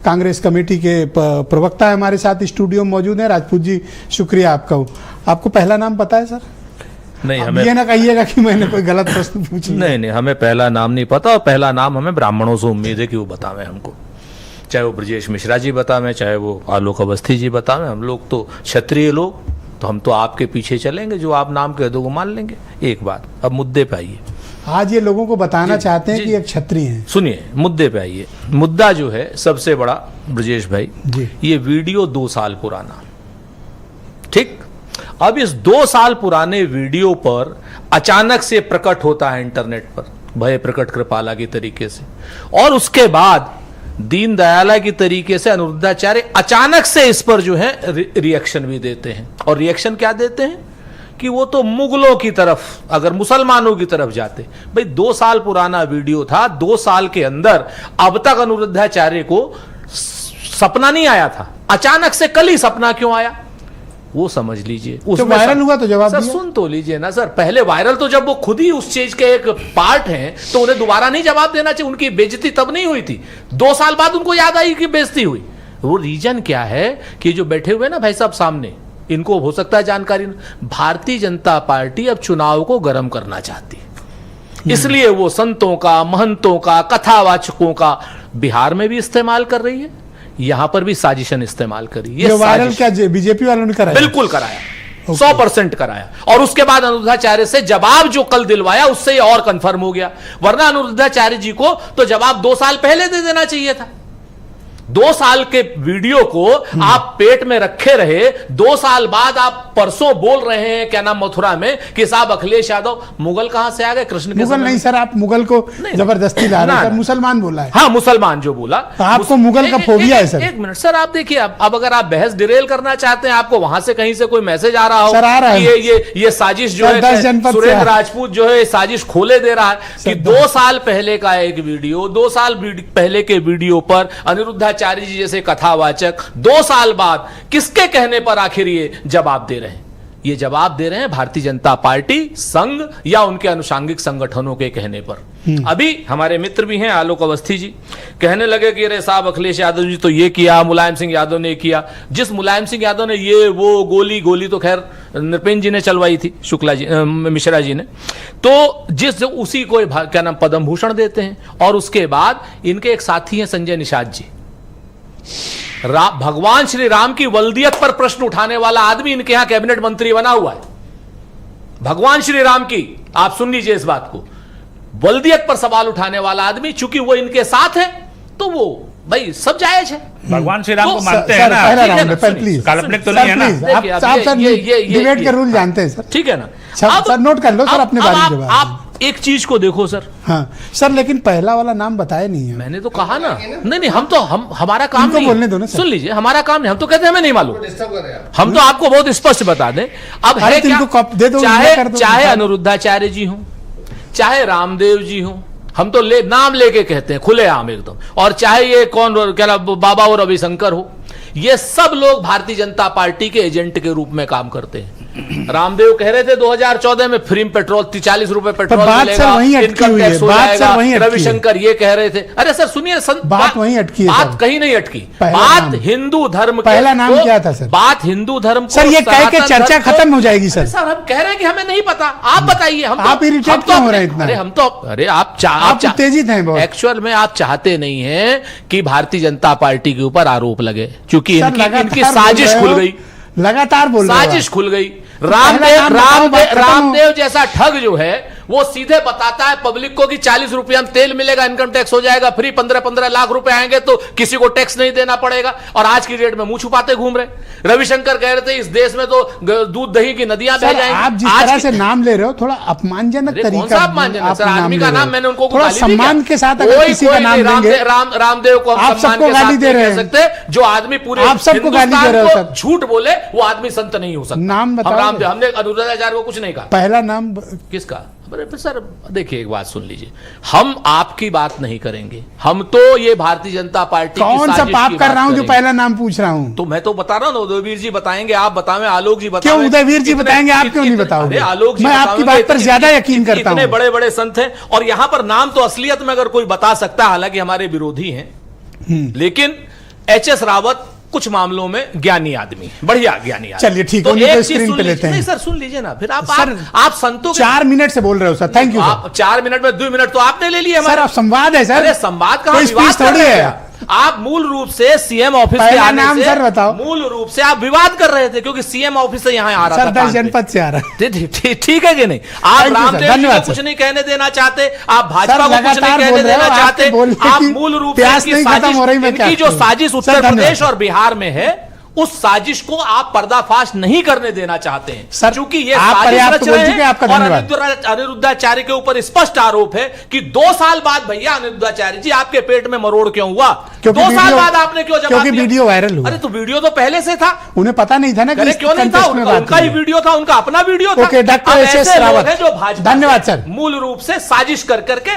Congress committee के प्रवक्ता हमारे साथ स्टूडियो में मौजूद हैं। राजपूत जी, शुक्रिया आपका। आपको पहला नाम पता है सर? नहीं, हमें ये ना कहिएगा कि मैंने कोई गलत प्रश्न पूछ लिया। नहीं, हमें पहला नाम नहीं पता, और पहला नाम हमें ब्राह्मणों से उम्मीद है कि वो बतावें हमको, चाहे वो ब्रजेश मिश्रा जी बतावें, चाहे वो आलोक अवस्थी जी बतावें। हम लोग तो क्षत्रिय लोग, तो हम तो आपके पीछे चलेंगे, जो आप नाम कह दो वो मान लेंगे। एक बात, अब मुद्दे पे आइए। आज ये लोगों को बताना चाहते हैं कि एक क्षत्रिय हैं। सुनिए, मुद्दे पे आइए। मुद्दा जो है सबसे बड़ा ब्रजेश भाई जी, ये वीडियो 2 साल पुराना, ठीक। अब इस 2 साल पुराने वीडियो पर अचानक से प्रकट होता है इंटरनेट पर, भय प्रकट कृपाला की तरीके से, और उसके बाद दीन दयाला की तरीके से अनिरुद्धाचार्य अचानक से इस पर जो है रिएक्शन भी देते हैं। और रिएक्शन क्या देते हैं कि वो तो मुगलों की तरफ, अगर मुसलमानों की तरफ जाते। भाई 2 साल पुराना वीडियो था, 2 साल के अंदर अब तक अनिरुद्धाचार्य को सपना नहीं आया था, अचानक से कल ही सपना क्यों आया वो समझ लीजिए। तो वायरल हुआ तो जवाब सर सुन तो लीजिए ना सर। पहले वायरल तो जब वो खुद ही उस चीज के एक पार्ट हैं, तो उन्हें दोबारा नहीं जवाब देना चाहिए। उनकी बेइज्जती तब नहीं हुई थी, 2 साल बाद उनको याद आई कि बेइज्जती हुई। वो रीजन क्या है कि जो बैठे हुए ना भाई साहब सामने, इनको हो सकता है जानकारी, भारतीय जनता पार्टी अब चुनाव को गर्म करना चाहती है, इसलिए वो संतों का, महंतों का, कथावाचकों का बिहार में भी इस्तेमाल कर रही है, यहां पर भी साजिशन इस्तेमाल करी। ये वायरल क्या बीजेपी वालों ने कराया? बिल्कुल कराया, 100% कराया। और उसके बाद अनिरुद्धाचार्य से जवाब जो कल दिलवाया, उससे और कंफर्म हो गया। वरना अनिरुद्धाचार्य जी को तो जवाब 2 साल पहले दे देना चाहिए था। 2 साल के वीडियो को आप पेट में रखे रहे, 2 साल बाद आप परसों बोल रहे हैं, क्या नाम, मथुरा में, कि साहब अखिलेश यादव मुगल कहां से आ गए? कृष्ण के मुगल नहीं सर, आप मुगल को जबरदस्ती ला रहे हैं। मुसलमान बोला है। हाँ, मुसलमान जो बोला, तो आपको मुगल का फोबिया है सर। एक मिनट सर, आप देखिए, अब अगर आप बहस डिरेल करना चाहते हैं, आपको वहां से कहीं से कोई मैसेज आ रहा हो सर, आ रहा है। ये साजिश जो है, सुरेंद्र राजपूत जो है साजिश खोले दे रहा है कि 2 साल पहले का एक वीडियो, 2 साल पहले के वीडियो पर अनिरुद्धाचार्य जी जैसे कथावाचक 2 साल बाद किसके कहने पर आखिर ये जवाब दे रहे हैं? ये जवाब दे रहे हैं भारतीय जनता पार्टी, संघ या उनके अनुषांगिक संगठनों के कहने पर। अभी हमारे मित्र भी हैं, आलोक अवस्थी जी, कहने लगे कि अरे साहब अखिलेश यादव जी तो ये किया, मुलायम सिंह यादव ने किया। जिस मुलायम सिंह यादव ने ये वो गोली तो खैर नृपेंद्र जी ने चलवाई थी, शुक्ला जी, मिश्रा जी ने, तो उसी को क्या नाम, पद्म भूषण देते हैं। और उसके बाद इनके एक साथी हैं संजय निषाद जी, भगवान श्री राम की वल्दियत पर प्रश्न उठाने वाला आदमी इनके यहां कैबिनेट मंत्री बना हुआ है। भगवान श्री राम की, आप सुन लीजिए इस बात को, वल्दियत पर सवाल उठाने वाला आदमी, चूंकि वो इनके साथ है तो वो भाई सब जायज है। भगवान श्री राम को मानते हैं ना, काल्पनिक तो नहीं है ना। आप सर डिबेट के रूल जानते हैं सर, ठीक है ना? सर नोट कर लो सर अपने बारे में। आप एक चीज को देखो सर। हाँ सर, लेकिन पहला वाला नाम बताया नहीं है। मैंने तो कहा ना, नहीं, हमारा काम नहीं, बोलने दो ना। सुन लीजिए, हमारा काम नहीं, हम तो कहते हैं हमें नहीं मालूम, हम तो आपको बहुत स्पष्ट बता दें। अब है क्या, चाहे अनिरुद्धाचार्य जी हों, चाहे रामदेव जी हों, हम तो नाम लेके कहते हैं खुलेआम एकदम, और चाहे ये कौन क्या बाबा और रविशंकर हो, ये सब लोग भारतीय जनता पार्टी के एजेंट के रूप में काम करते हैं। रामदेव कह रहे थे 2014 में फ्री पेट्रोल 40 रुपए पेट्रोल मिलेगा, इनकम टैक्स हो जाएगा। रविशंकर ये कह रहे थे। अरे सर सुनिए, बात वहीं अटकी है। बात कहीं नहीं अटकी। बात हिंदू धर्म, पहला नाम क्या था सर? बात हिंदू धर्म सर, ये कह के चर्चा खत्म हो जाएगी सर। सर हम कह रहे हैं कि हमें नहीं पता, आप बताइए। आप इरिटेट क्यों हो रहे हैं इतना? अरे हम तो, अरे आप उत्तेजित हैं बहुत। एक्चुअल में आप चाहते नहीं है कि भारतीय जनता पार्टी के ऊपर आरोप लगे, क्योंकि इनकी साजिश खुल गई, लगातार बोल रहे हैं, साजिश खुल गई। रामदेव जैसा ठग जो है वो सीधे बताता है पब्लिक को कि 40 रुपया में तेल मिलेगा, इनकम टैक्स हो जाएगा फ्री, 15-15 लाख रुपए आएंगे तो किसी को टैक्स नहीं देना पड़ेगा, और आज की डेट में मुंह छुपाते घूम रहे। रविशंकर कह रहे थे इस देश में तो दूध दही की नदियां बह जाएंगी। आप जिस तरह से नाम ले रहे हो, थोड़ा अपमानजनक तरीका। अपमानजनक सर, आदमी का नाम मैंने उनको थोड़ा सम्मान के साथ अगर किसी का नाम लेंगे। रामदेव को आप सबको गाली दे रहे हैं, जो आदमी पूरे आप सबको गाली दे रहे हो सर। झूठ बोले वो आदमी संत नहीं हो सकता। नाम बताओ। रामदेव, हमने अनिरुद्धाचार्य को कुछ नहीं कहा। पहला नाम किसका? सर देखिए, एक बात सुन लीजिए, हम आपकी बात नहीं करेंगे, हम तो ये भारतीय जनता पार्टी कौन सा पाप कर रहा हूं जो पहला नाम पूछ रहा हूं? तो मैं तो बता रहा हूं ना, उदयवीर जी बताएंगे, आप बताएं, आलोक जी बताएं। क्यों उदयवीर जी बताएंगे, आप क्यों नहीं बताओगे? आलोक जी, मैं आपकी बात पर ज्यादा यकीन करता हूं। इतने बड़े बड़े संत हैं, और यहां पर नाम तो असलियत में अगर कोई बता सकता है, हालांकि हमारे विरोधी हैं, लेकिन एचएस रावत कुछ मामलों में ज्ञानी आदमी है, बढ़िया ज्ञानी आदमी। चलिए ठीक है, तो उन्हीं एक को चीज स्क्रीन सुन पे लीजिए। लेते हैं। नहीं सर सुन लीजिए ना, फिर सर, आप संतों 4 मिनट से बोल रहे हो सर, थैंक यू सर। आप 4 मिनट में 2 मिनट तो आपने ले लिए सर आप संवाद है सर, अरे संवाद का कोई स्पीच थोड़ी है। आप मूल रूप से सीएम ऑफिस के पहला आने नाम से सर बताओ। मूल रूप से आप विवाद कर रहे थे क्योंकि सीएम ऑफिस से यहाँ आ रहा था सर 10 जनपद से आ रहा है। ठीक है कि नहीं? आप Thank you, sir. Ramdev ji को धन्यवाद, कुछ सर। नहीं कहने देना चाहते, आप भाजपा सर, को कुछ नहीं लगातार कहने बोल रहे हो, देना आपके चाहते, बोलने आप की मूल रूप से प्यास इनकी नहीं खत्म हो रही, मैं क्या इनकी जो करूं? साजिश सर, उत्तर धन्यवाद। प्रदेश और बिहार में है, उस साजिश को आप पर्दाफाश नहीं करने देना चाहते हैं। सर, चूंकि ये आप साजिश पर्याप्त रच बोल रहे चुके हैं, हैं आपका और धन्यवाद। अनिरुद्धाचार्य के ऊपर स्पष्ट आरोप है कि 2 साल बाद भैया अनिरुद्धाचार्य जी आपके पेट में मरोड़ क्यों हुआ? क्योंकि 2 साल वीडियो- बाद आपने क्यों जवाब क्योंकि दिया? वीडियो वायरल हुआ। अरे तो वीडियो तो पहले से था, उन्हें पता नहीं था ना कि अरे इस क्यों नहीं था? कंटेस्ट में बात उनका ही हुई। वीडियो था, उनका अपना वीडियो था। ओके, डॉक्टर अब एस.एस. ऐसे लोग रावत। हैं जो भाजपा धन्यवाद, से सर। मूल रूप से साजिश कर करके